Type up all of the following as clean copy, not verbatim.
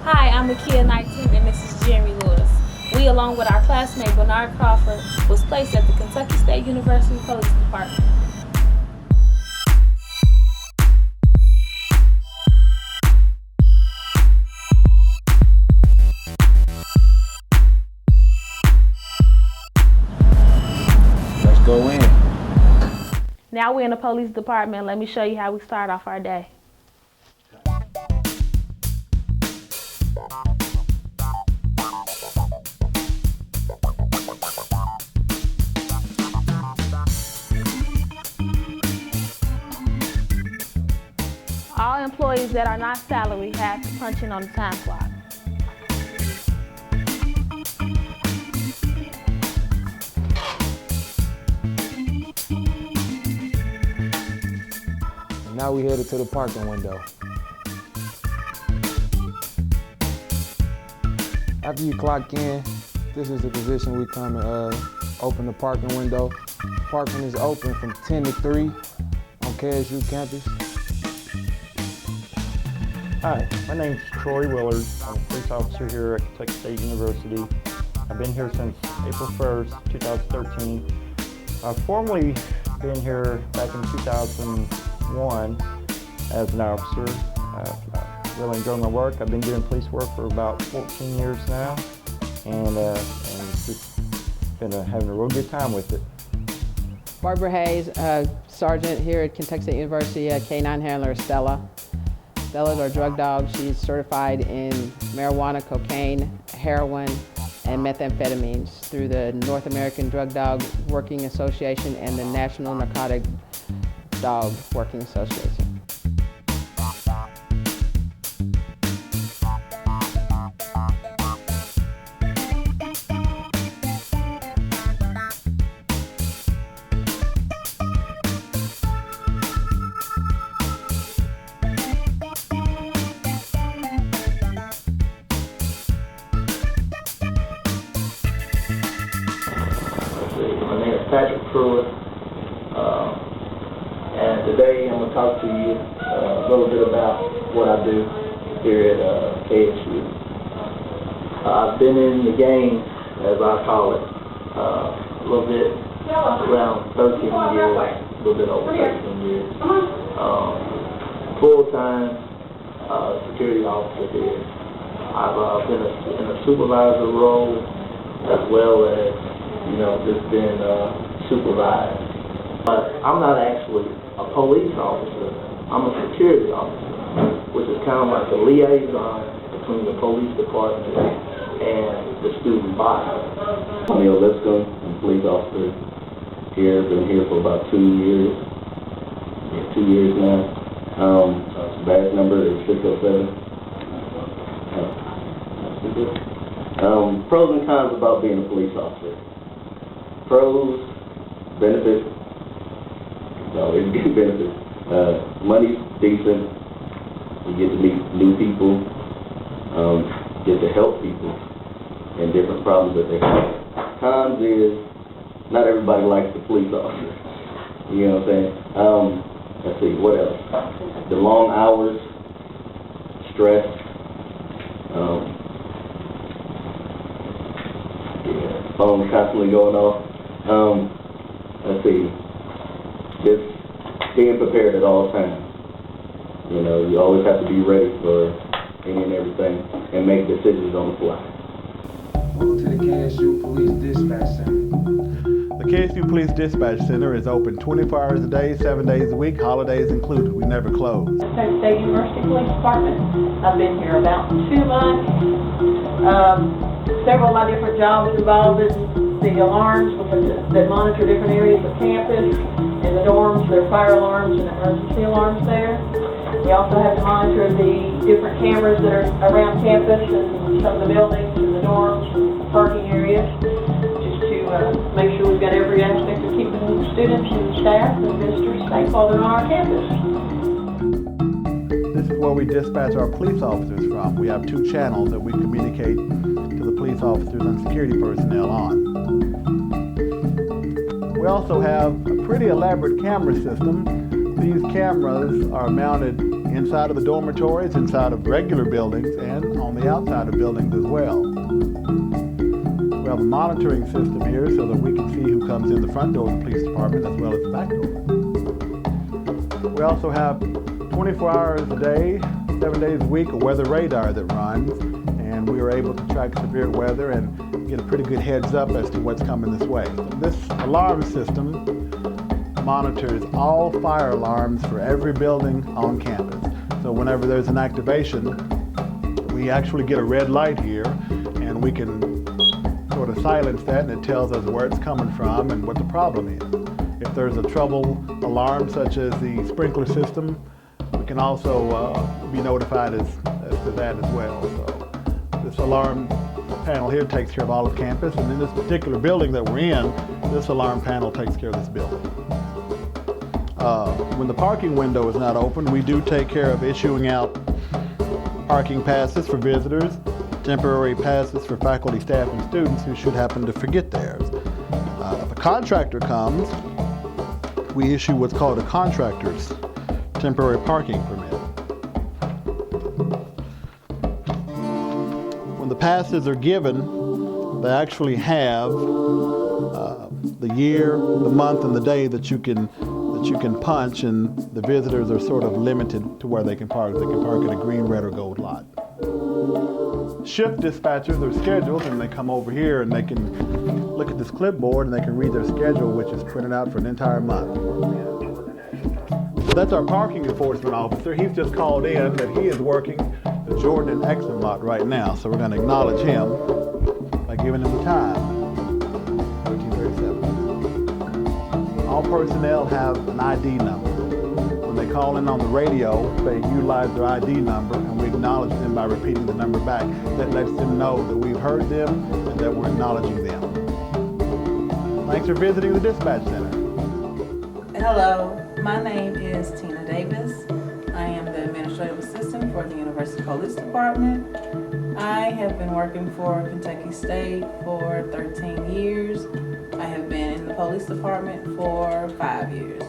Hi, I'm Akia 19 and this is Jeremy Lewis. We, along with our classmate Bernard Crawford, was placed at the Kentucky State University Police Department. Let's go in. Now we're in the police department. Let me show you how we start off our day. All employees that are not salary have to punch in on the time clock. Now we headed to the parking window. After you clock in, this is the position we come and open the parking window. Parking is open from 10 to 3 on KSU campus. Hi, my name is Troy Willard. I'm a police officer here at Kentucky State University. I've been here since April 1st, 2013. I've formerly been here back in 2001 as an officer. I really enjoy my work. I've been doing police work for about 14 years now, and just been having a real good time with it. Barbara Hayes, Sergeant here at Kentucky State University, K-9 handler Stella. Stella's our drug dog. She's certified in marijuana, cocaine, heroin, and methamphetamines through the North American Drug Dog Working Association and the National Narcotic Dog Working Association. My name is Patrick Pruitt, and today I'm going to talk to you a little bit about what I do here at KSU. I've been in the game, as I call it, a little bit, around 13 years, a little bit over 13 years. Full-time security officer here. I've been in a supervisor role as well as just been supervised. But I'm not actually a police officer. I'm a security officer, which is kind of like the liaison between the police department and the student body. I'm Neil Lipscomb. I'm a police officer here. Been here for about 2 years. 2 years now. Badge number is 607. Pros and cons about being a police officer. Pros, benefits, always get benefits. Money's decent. You get to meet new people. Get to help people in different problems that they have. Cons is not everybody likes the police officer. You know what I'm saying? Let's see, what else? The long hours, stress. Phone's constantly going off. Let's see, just being prepared at all times. You always have to be ready for any and everything and make decisions on the fly. Welcome to the KSU Police Dispatch Center. The KSU Police Dispatch Center is open 24 hours a day, 7 days a week, holidays included. We never close. Kentucky State University Police Department. I've been here about 2 months. Several of my different jobs involved in the alarms that monitor different areas of campus. In the dorms, there are fire alarms and emergency alarms there. We also have to monitor the different cameras that are around campus and some of the buildings and the dorms and parking areas, just to make sure we've got every aspect of keeping students and staff and visitors safe while they're on our campus. This is where we dispatch our police officers from. We have 2 channels that we communicate to the police officers and security personnel on. We also have a pretty elaborate camera system. These cameras are mounted inside of the dormitories, inside of regular buildings, and on the outside of buildings as well. We have a monitoring system here so that we can see who comes in the front door of the police department as well as the back door. We also have 24 hours a day, 7 days a week, a weather radar that runs, and we are able to track severe weather and get a pretty good heads up as to what's coming this way. This alarm system monitors all fire alarms for every building on campus. So whenever there's an activation, we actually get a red light here, and we can sort of silence that, and it tells us where it's coming from and what the problem is. If there's a trouble alarm, such as the sprinkler system, we can also be notified as to that as well. So this alarm panel here takes care of all of campus, and in this particular building that we're in, this alarm panel takes care of this building. When the parking window is not open, we do take care of issuing out parking passes for visitors, temporary passes for faculty, staff, and students who should happen to forget theirs. If a contractor comes, we issue what's called a contractor's temporary parking permit. When the passes are given, they actually have the year, the month, and the day that you can punch, and the visitors are sort of limited to where they can park. They can park at a green, red, or gold lot. Shift dispatchers are scheduled, and they come over here and they can look at this clipboard and they can read their schedule, which is printed out for an entire month. So that's our parking enforcement officer. He's just called in that he is working the Jordan and Exxon lot right now, so we're going to acknowledge him by giving him the time. 13:37. All personnel have an ID number. When they call in on the radio, they utilize their ID number, and we acknowledge them by repeating the number back. That lets them know that we've heard them and that we're acknowledging them. Thanks for visiting the dispatch center. Hello, my name is Tina Davis. I am the administrative assistant for the University Police Department. I have been working for Kentucky State for 13 years. I have been in the police department for 5 years.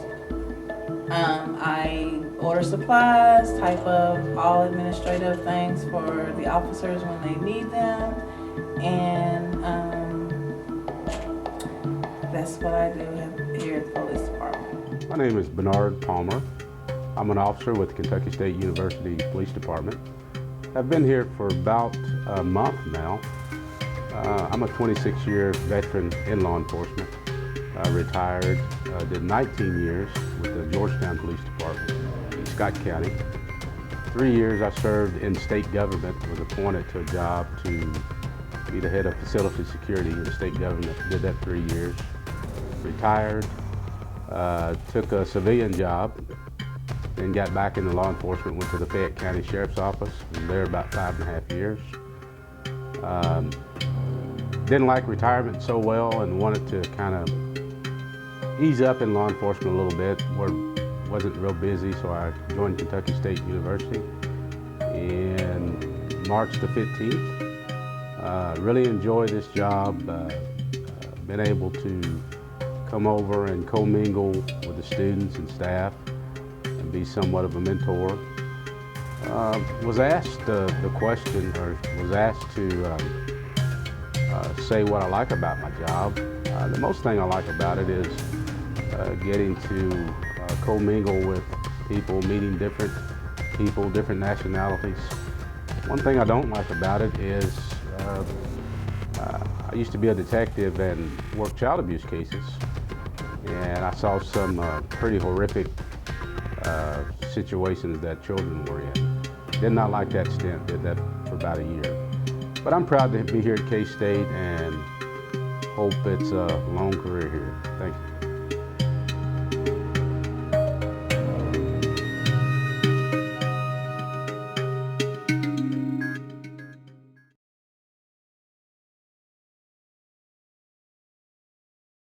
I order supplies, type up all administrative things for the officers when they need them, and that's what I do here at the police department. My name is Bernard Palmer. I'm an officer with the Kentucky State University Police Department. I've been here for about a month now. I'm a 26-year veteran in law enforcement. I retired, did 19 years with the Georgetown Police Department in Scott County. 3 years I served in state government, was appointed to a job to be the head of facility security in the state government. Did that 3 years. Retired, took a civilian job, then got back into law enforcement, went to the Fayette County Sheriff's Office, was there about 5.5 years. Didn't like retirement so well and wanted to kind of ease up in law enforcement a little bit, where it wasn't real busy, so I joined Kentucky State University in March the 15th. Really enjoy this job, been able to come over and commingle with the students and staff and be somewhat of a mentor. Was asked the question, or was asked to say what I like about my job. The most thing I like about it is getting to commingle with people, meeting different people, different nationalities. One thing I don't like about it is I used to be a detective and work child abuse cases, and I saw some pretty horrific situations that children were in. Did not like that stint, did that for about a year. But I'm proud to be here at K-State and hope it's a long career here. Thank you.